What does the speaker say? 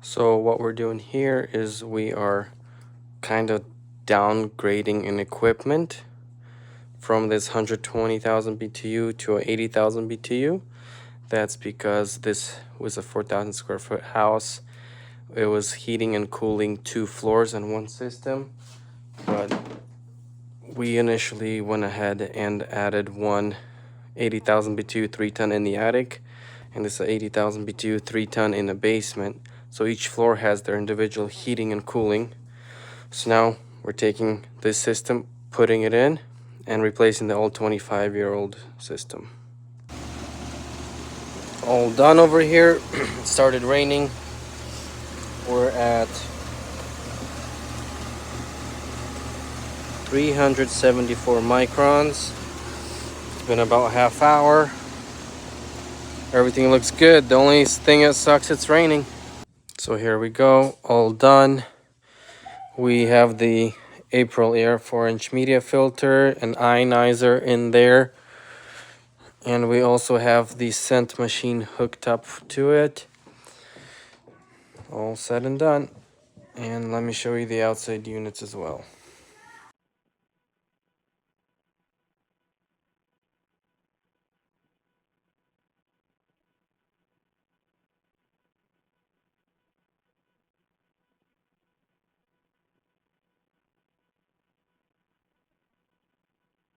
So what we're doing here is we are kind of downgrading an equipment from this 120,000 BTU to a 80,000 BTU. That's because this was a 4,000 square foot house. It was heating and cooling 2 floors in one system, but we initially went ahead and added one 80,000 BTU 3-ton in the attic, and this 80,000 BTU 3-ton in the basement. So each floor has their individual heating and cooling. So now we're taking this system, putting it in, and replacing the old 25-year-old system. All done over here. It started raining. We're at 374 microns. It's been about half hour. Everything looks good. The only thing that sucks, it's raining. So here we go, all done. We have the April Air 4-inch media filter, an ionizer in there, and we also have the scent machine hooked up to it. All said and done. And let me show you the outside units as well.